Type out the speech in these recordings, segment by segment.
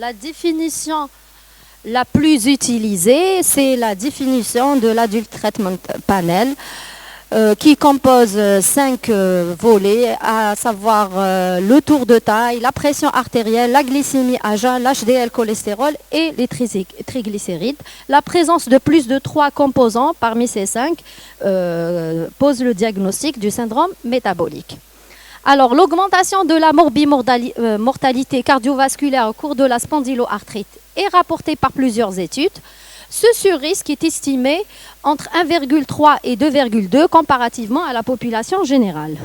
la définition la plus utilisée, c'est la définition de l'Adult Treatment Panel, qui compose 5 volets, à savoir le tour de taille, la pression artérielle, la glycémie à jeun, l'HDL cholestérol et les triglycérides. La présence de plus de 3 composants parmi ces 5 pose le diagnostic du syndrome métabolique. Alors, l'augmentation de la mortalité cardiovasculaire au cours de la spondyloarthrite est rapportée par plusieurs études. Ce surrisque est estimé entre 1,3 et 2,2 comparativement à la population générale.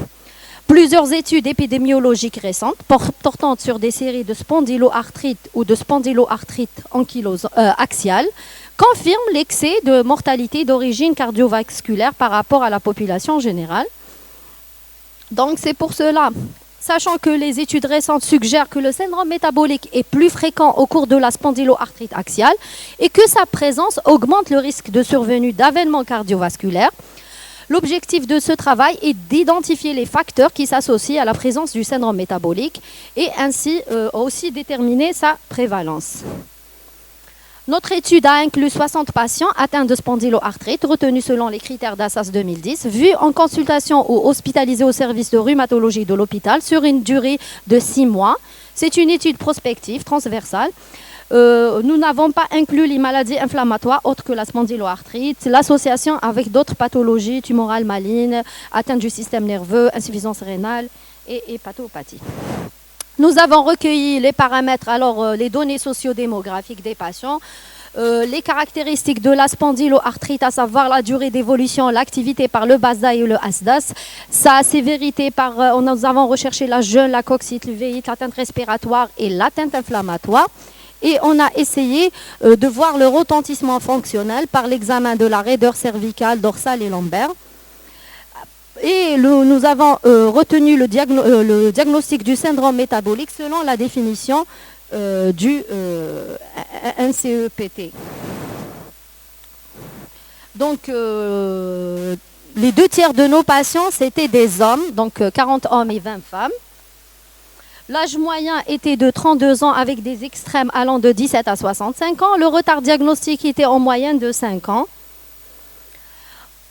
Plusieurs études épidémiologiques récentes portant sur des séries de spondyloarthrite ou de spondyloarthrite ankylose axiale confirment l'excès de mortalité d'origine cardiovasculaire par rapport à la population générale. Donc c'est pour cela, sachant que les études récentes suggèrent que le syndrome métabolique est plus fréquent au cours de la spondyloarthrite axiale et que sa présence augmente le risque de survenue d'avènements cardiovasculaires, l'objectif de ce travail est d'identifier les facteurs qui s'associent à la présence du syndrome métabolique et ainsi aussi déterminer sa prévalence. Notre étude a inclus 60 patients atteints de spondyloarthrite, retenus selon les critères d'Assas 2010, vus en consultation ou hospitalisés au service de rhumatologie de l'hôpital sur une durée de 6 mois. C'est une étude prospective, transversale. Nous n'avons pas inclus les maladies inflammatoires autres que la spondyloarthrite, l'association avec d'autres pathologies tumorales malignes, atteinte du système nerveux, insuffisance rénale et hépatopathie. Nous avons recueilli les paramètres, alors les données sociodémographiques des patients, les caractéristiques de la spondyloarthrite, à savoir la durée d'évolution, l'activité par le BASDA et le ASDAS, sa sévérité par, nous avons recherché la jeûne, la coxite, l'uvéite, l'atteinte respiratoire et l'atteinte inflammatoire. Et on a essayé de voir le retentissement fonctionnel par l'examen de la raideur cervicale, dorsale et lombaire. Et nous avons retenu le diagnostic du syndrome métabolique selon la définition du NCEPT. Donc, les 2 tiers de nos patients, c'était des hommes, donc 40 hommes et 20 femmes. L'âge moyen était de 32 ans avec des extrêmes allant de 17 à 65 ans. Le retard diagnostique était en moyenne de 5 ans.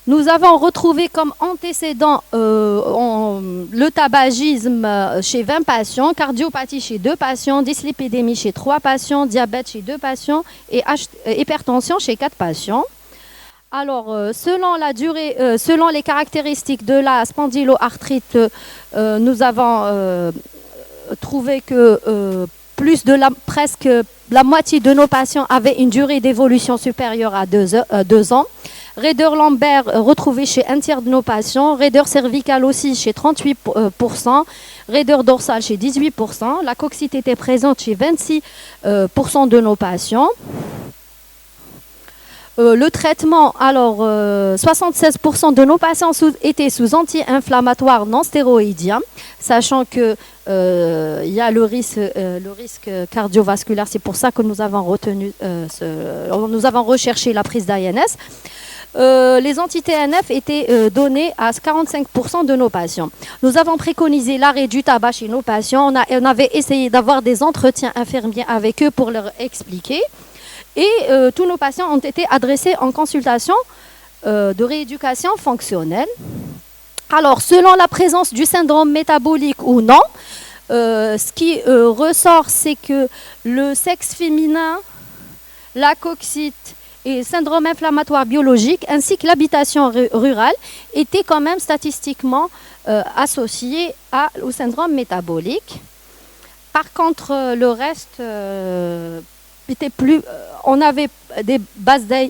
Nous avons retrouvé comme antécédent le tabagisme chez 20 patients, cardiopathie chez 2 patients, dyslipidémie chez 3 patients, diabète chez 2 patients et hypertension chez 4 patients. Alors, selon les caractéristiques de la spondyloarthrite, nous avons trouvé que presque la moitié de nos patients avaient une durée d'évolution supérieure à 2 ans. Raideur lombaire retrouvée chez 1 tiers de nos patients, raideur cervicale aussi chez 38%, raideur dorsale chez 18%, la coxite était présente chez 26% de nos patients. Le traitement, alors 76% de nos patients étaient sous anti-inflammatoires non stéroïdiens, sachant que il y a le risque cardiovasculaire, c'est pour ça que nous avons recherché la prise d'ANS. Les anti-TNF étaient donnés à 45% de nos patients. Nous avons préconisé l'arrêt du tabac chez nos patients. On avait essayé d'avoir des entretiens infirmiers avec eux pour leur expliquer. Et tous nos patients ont été adressés en consultation de rééducation fonctionnelle. Alors, selon la présence du syndrome métabolique ou non, ce qui ressort, c'est que le sexe féminin, la coxite et le syndrome inflammatoire biologique, ainsi que l'habitation rurale, étaient quand même statistiquement associés au syndrome métabolique. Par contre, le reste était plus... on avait des BASDA,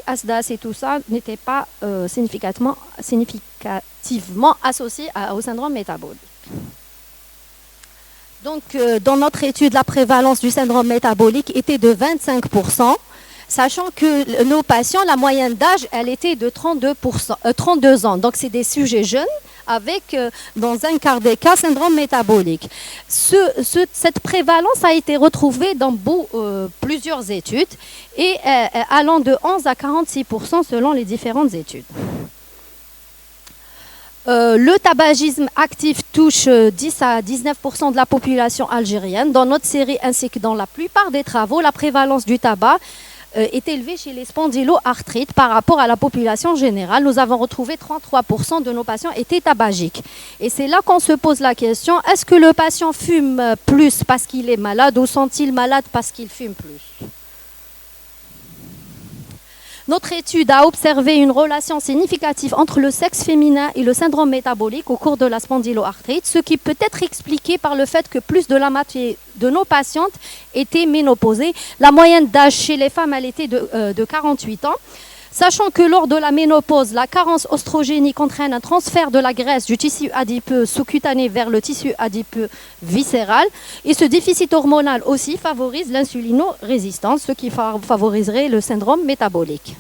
ASDAS et tout ça n'étaient pas significativement associés au syndrome métabolique. Donc, dans notre étude, la prévalence du syndrome métabolique était de 25%, sachant que nos patients, la moyenne d'âge, elle était de 32 ans. Donc, c'est des sujets jeunes avec, dans un quart des cas, syndrome métabolique. Cette prévalence a été retrouvée dans plusieurs études et allant de 11 à 46% selon les différentes études. Le tabagisme actif touche 10 à 19% de la population algérienne. Dans notre série ainsi que dans la plupart des travaux, la prévalence du tabac est élevée chez les spondyloarthrites par rapport à la population générale. Nous avons retrouvé 33% de nos patients étaient tabagiques. Et c'est là qu'on se pose la question, est-ce que le patient fume plus parce qu'il est malade ou sont-ils malades parce qu'il fume plus ? Notre étude a observé une relation significative entre le sexe féminin et le syndrome métabolique au cours de la spondyloarthrite, ce qui peut être expliqué par le fait que plus de la moitié de nos patientes étaient ménopausées. La moyenne d'âge chez les femmes, elle était de 48 ans. Sachant que lors de la ménopause, la carence oestrogénique entraîne un transfert de la graisse du tissu adipeux sous-cutané vers le tissu adipeux viscéral. Et ce déficit hormonal aussi favorise l'insulinorésistance, ce qui favoriserait le syndrome métabolique.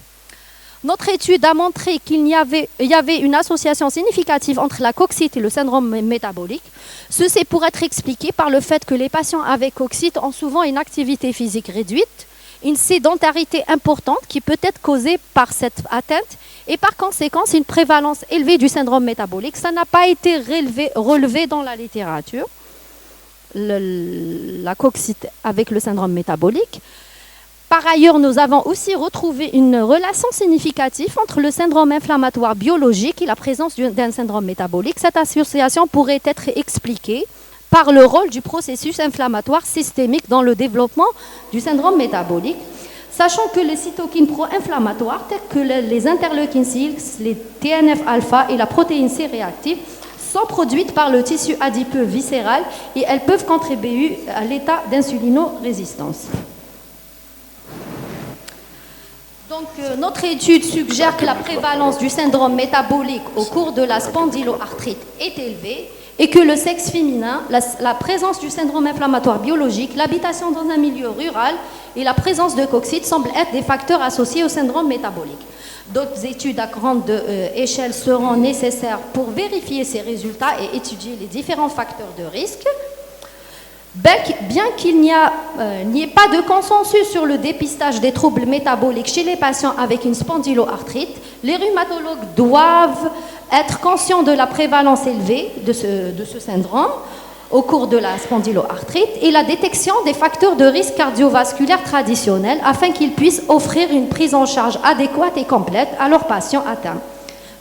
Notre étude a montré qu'il y avait une association significative entre la coxite et le syndrome métabolique. Ceci pourrait être expliqué par le fait que les patients avec coxite ont souvent une activité physique réduite, une sédentarité importante qui peut être causée par cette atteinte et par conséquent une prévalence élevée du syndrome métabolique. Ça n'a pas été relevé dans la littérature, la coxite avec le syndrome métabolique. Par ailleurs, nous avons aussi retrouvé une relation significative entre le syndrome inflammatoire biologique et la présence d'un syndrome métabolique. Cette association pourrait être expliquée par le rôle du processus inflammatoire systémique dans le développement du syndrome métabolique, sachant que les cytokines pro-inflammatoires, telles que les interleukines 6, les TNF-alpha et la protéine C réactive, sont produites par le tissu adipeux viscéral et elles peuvent contribuer à l'état d'insulinorésistance. Donc, notre étude suggère que la prévalence du syndrome métabolique au cours de la spondyloarthrite est élevée et que le sexe féminin, la présence du syndrome inflammatoire biologique, l'habitation dans un milieu rural et la présence de coxite semblent être des facteurs associés au syndrome métabolique. D'autres études à grande échelle seront nécessaires pour vérifier ces résultats et étudier les différents facteurs de risque. Bien qu'il n'y ait pas de consensus sur le dépistage des troubles métaboliques chez les patients avec une spondyloarthrite, les rhumatologues doivent être conscients de la prévalence élevée de ce syndrome au cours de la spondyloarthrite et la détection des facteurs de risque cardiovasculaire traditionnels afin qu'ils puissent offrir une prise en charge adéquate et complète à leurs patients atteints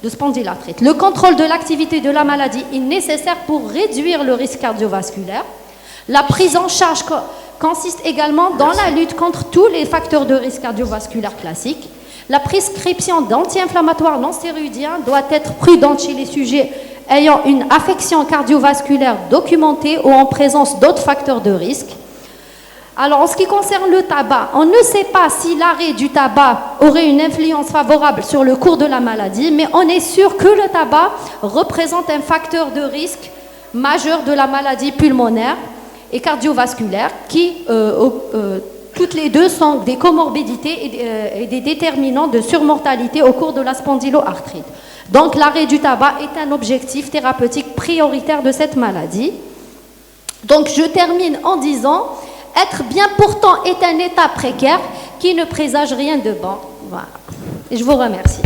de spondyloarthrite. Le contrôle de l'activité de la maladie est nécessaire pour réduire le risque cardiovasculaire. La prise en charge consiste également dans la lutte contre tous les facteurs de risque cardiovasculaire classiques. La prescription d'anti-inflammatoires non stéroïdiens doit être prudente chez les sujets ayant une affection cardiovasculaire documentée ou en présence d'autres facteurs de risque. Alors, en ce qui concerne le tabac, on ne sait pas si l'arrêt du tabac aurait une influence favorable sur le cours de la maladie, mais on est sûr que le tabac représente un facteur de risque majeur de la maladie pulmonaire et cardiovasculaire qui, toutes les deux, sont des comorbidités et des déterminants de surmortalité au cours de la spondyloarthrite. Donc, l'arrêt du tabac est un objectif thérapeutique prioritaire de cette maladie. Donc, je termine en disant, être bien portant est un état précaire qui ne présage rien de bon. Voilà. Et je vous remercie.